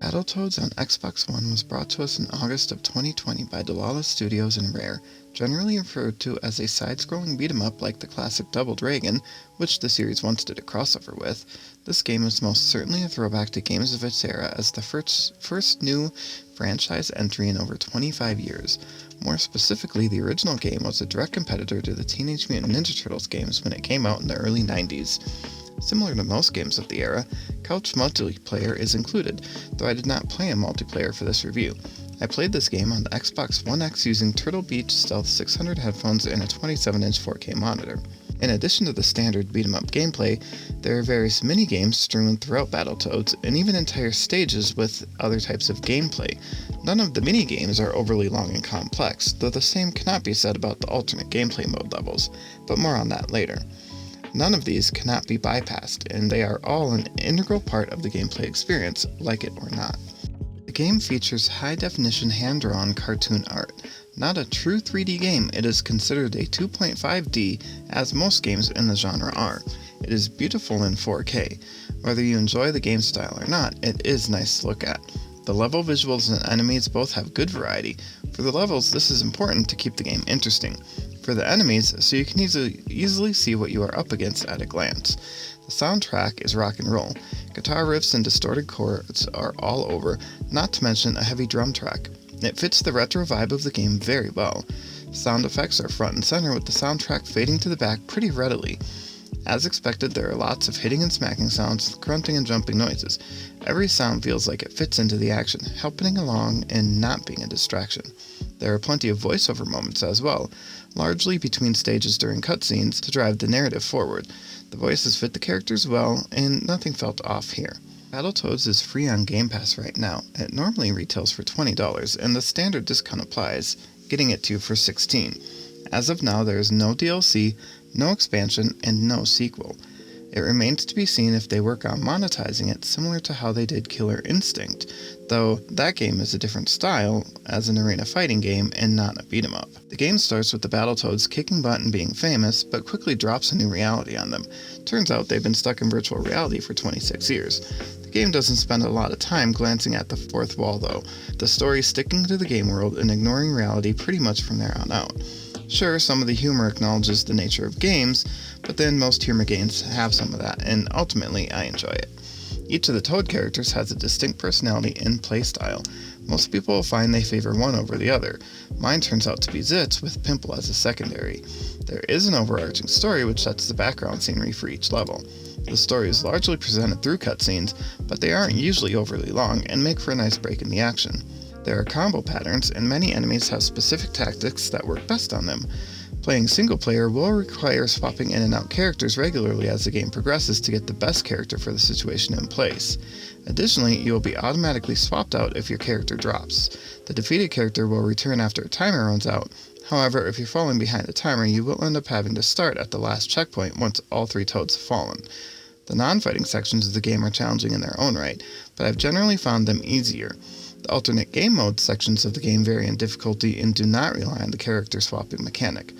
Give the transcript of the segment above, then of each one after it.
Battletoads on Xbox One was brought to us in August of 2020 by Delilah Studios and Rare, generally referred to as a side-scrolling beat-em-up like the classic Double Dragon, which the series once did a crossover with. This game is most certainly a throwback to games of its era as the first new franchise entry in over 25 years. More specifically, the original game was a direct competitor to the Teenage Mutant Ninja Turtles games when it came out in the early 90s. Similar to most games of the era, couch multiplayer is included, though I did not play a multiplayer for this review. I played this game on the Xbox One X using Turtle Beach Stealth 600 headphones and a 27-inch 4K monitor. In addition to the standard beat-em-up gameplay, there are various mini-games strewn throughout Battletoads, and even entire stages with other types of gameplay. None of the mini-games are overly long and complex, though the same cannot be said about the alternate gameplay mode levels, but more on that later. None of these cannot be bypassed, and they are all an integral part of the gameplay experience, like it or not. The game features high-definition hand-drawn cartoon art. Not a true 3D game, it is considered a 2.5D, as most games in the genre are. It is beautiful in 4K. Whether you enjoy the game style or not, it is nice to look at. The level visuals and enemies both have good variety. For the levels, this is important to keep the game interesting. For the enemies, so you can easily see what you are up against at a glance. The soundtrack is rock and roll. Guitar riffs and distorted chords are all over, not to mention a heavy drum track. It fits the retro vibe of the game very well. Sound effects are front and center with the soundtrack fading to the back pretty readily. As expected, there are lots of hitting and smacking sounds, grunting and jumping noises. Every sound feels like it fits into the action, helping along and not being a distraction. There are plenty of voiceover moments as well, largely between stages during cutscenes to drive the narrative forward. The voices fit the characters well, and nothing felt off here. Battletoads is free on Gamepass right now. It normally retails for $20, and the standard discount applies, getting it to you for $16. As of now, there is no DLC, no expansion, and no sequel. It remains to be seen if they work on monetizing it similar to how they did Killer Instinct, though that game is a different style as an arena fighting game and not a beat-em-up. The game starts with the Battletoads kicking butt and being famous, but quickly drops a new reality on them. Turns out they've been stuck in virtual reality for 26 years. The game doesn't spend a lot of time glancing at the fourth wall though, the story sticking to the game world and ignoring reality pretty much from there on out. Sure, some of the humor acknowledges the nature of games, but then most humor games have some of that, and ultimately I enjoy it. Each of the Toad characters has a distinct personality and playstyle. Most people will find they favor one over the other. Mine turns out to be Zitz, with Pimple as a secondary. There is an overarching story which sets the background scenery for each level. The story is largely presented through cutscenes, but they aren't usually overly long and make for a nice break in the action. There are combo patterns, and many enemies have specific tactics that work best on them. Playing single player will require swapping in and out characters regularly as the game progresses to get the best character for the situation in place. Additionally, you will be automatically swapped out if your character drops. The defeated character will return after a timer runs out. However, if you're falling behind the timer, you will end up having to start at the last checkpoint once all 3 Toads have fallen. The non-fighting sections of the game are challenging in their own right, but I've generally found them easier. The alternate game mode sections of the game vary in difficulty and do not rely on the character swapping mechanic.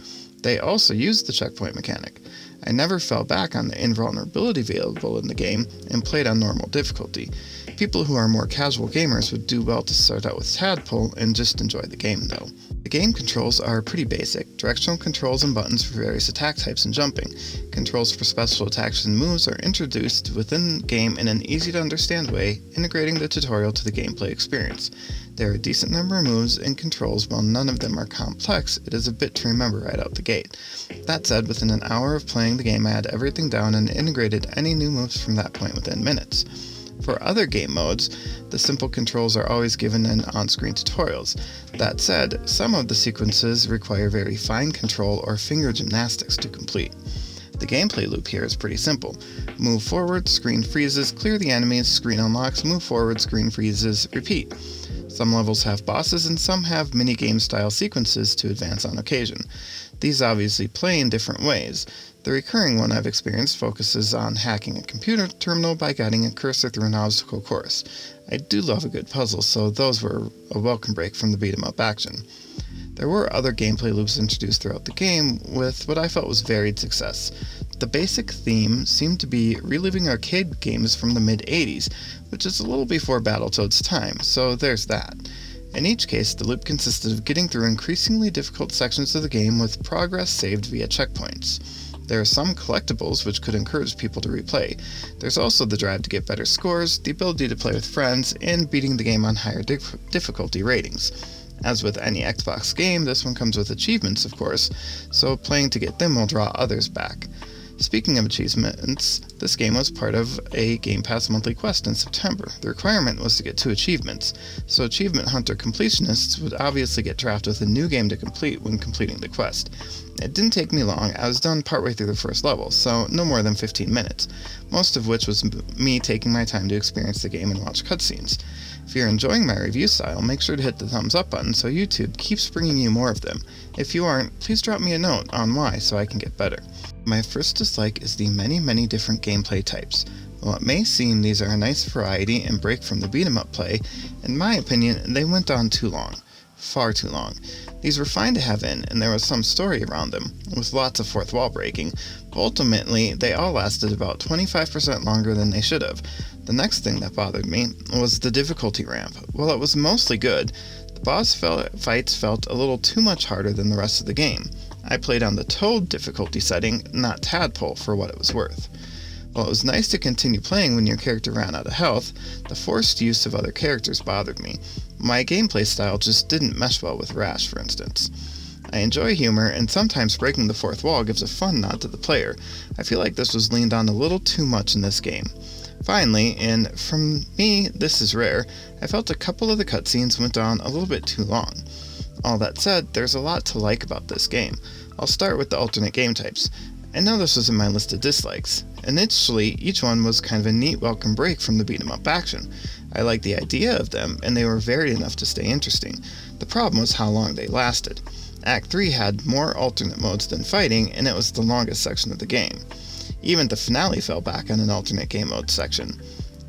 They also use the checkpoint mechanic. I never fell back on the invulnerability available in the game and played on normal difficulty. People who are more casual gamers would do well to start out with Tadpole and just enjoy the game though. The game controls are pretty basic. Directional controls and buttons for various attack types and jumping. Controls for special attacks and moves are introduced within the game in an easy to understand way, integrating the tutorial to the gameplay experience. There are a decent number of moves and controls. While none of them are complex, it is a bit to remember right out the gate. That said, within an hour of playing the game I had everything down and integrated any new moves from that point within minutes. For other game modes, the simple controls are always given in on-screen tutorials. That said, some of the sequences require very fine control or finger gymnastics to complete. The gameplay loop here is pretty simple. Move forward, screen freezes, clear the enemies, screen unlocks, move forward, screen freezes, repeat. Some levels have bosses and some have mini-game style sequences to advance on occasion. These obviously play in different ways. The recurring one I've experienced focuses on hacking a computer terminal by guiding a cursor through an obstacle course. I do love a good puzzle, so those were a welcome break from the beat-em-up action. There were other gameplay loops introduced throughout the game with what I felt was varied success. The basic theme seemed to be reliving arcade games from the mid-80s, which is a little before Battletoads' time, so there's that. In each case, the loop consisted of getting through increasingly difficult sections of the game with progress saved via checkpoints. There are some collectibles which could encourage people to replay. There's also the drive to get better scores, the ability to play with friends, and beating the game on higher difficulty ratings. As with any Xbox game, this one comes with achievements, of course, so playing to get them will draw others back. Speaking of achievements, this game was part of a Gamepass monthly quest in September. The requirement was to get 2 achievements, so achievement hunter completionists would obviously get drafted with a new game to complete when completing the quest. It didn't take me long. I was done partway through the first level, so no more than 15 minutes, most of which was me taking my time to experience the game and watch cutscenes. If you're enjoying my review style, make sure to hit the thumbs up button so YouTube keeps bringing you more of them. If you aren't, please drop me a note on why so I can get better. My first dislike is the many different gameplay types. While it may seem these are a nice variety and break from the beat-em-up play, in my opinion, they went on too long. Far too long. These were fine to have in, and there was some story around them, with lots of fourth wall breaking, but ultimately they all lasted about 25% longer than they should have. The next thing that bothered me was the difficulty ramp. While it was mostly good, the boss fights felt a little too much harder than the rest of the game. I played on the Toad difficulty setting, not Tadpole, for what it was worth. While it was nice to continue playing when your character ran out of health, the forced use of other characters bothered me. My gameplay style just didn't mesh well with Rash, for instance. I enjoy humor, and sometimes breaking the fourth wall gives a fun nod to the player. I feel like this was leaned on a little too much in this game. Finally, and from me, this is rare, I felt a couple of the cutscenes went on a little bit too long. All that said, there's a lot to like about this game. I'll start with the alternate game types. I know this was in my list of dislikes. Initially, each one was kind of a neat welcome break from the beat-em-up action. I liked the idea of them, and they were varied enough to stay interesting. The problem was how long they lasted. Act 3 had more alternate modes than fighting, and it was the longest section of the game. Even the finale fell back on an alternate game mode section.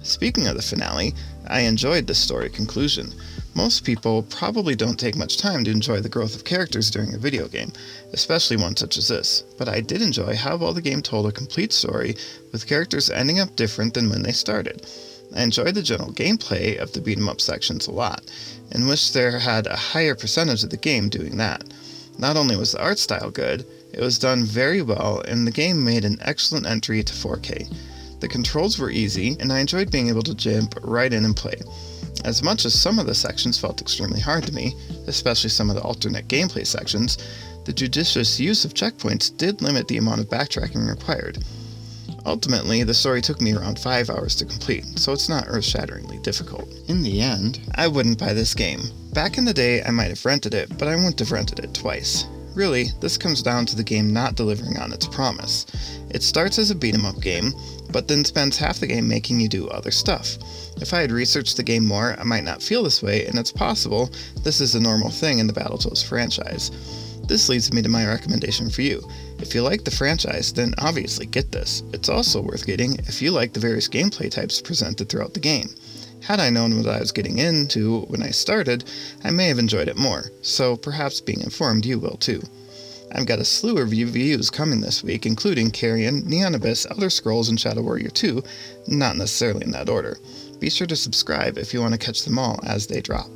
Speaking of the finale, I enjoyed the story conclusion. Most people probably don't take much time to enjoy the growth of characters during a video game, especially one such as this, but I did enjoy how well the game told a complete story with characters ending up different than when they started. I enjoyed the general gameplay of the beat-em-up sections a lot, and wish there had a higher percentage of the game doing that. Not only was the art style good, it was done very well, and the game made an excellent entry to 4K. The controls were easy, and I enjoyed being able to jump right in and play. As much as some of the sections felt extremely hard to me, especially some of the alternate gameplay sections, the judicious use of checkpoints did limit the amount of backtracking required. Ultimately, the story took me around 5 hours to complete, so it's not earth-shatteringly difficult. In the end, I wouldn't buy this game. Back in the day, I might have rented it, but I wouldn't have rented it twice. Really, this comes down to the game not delivering on its promise. It starts as a beat-em-up game, but then spends half the game making you do other stuff. If I had researched the game more, I might not feel this way, and it's possible this is a normal thing in the Battletoads franchise. This leads me to my recommendation for you. If you like the franchise, then obviously get this. It's also worth getting if you like the various gameplay types presented throughout the game. Had I known what I was getting into when I started, I may have enjoyed it more, so perhaps being informed you will too. I've got a slew of reviews coming this week, including Carrion, Neon Abyss, Elder Scrolls, and Shadow Warrior 2, not necessarily in that order. Be sure to subscribe if you want to catch them all as they drop.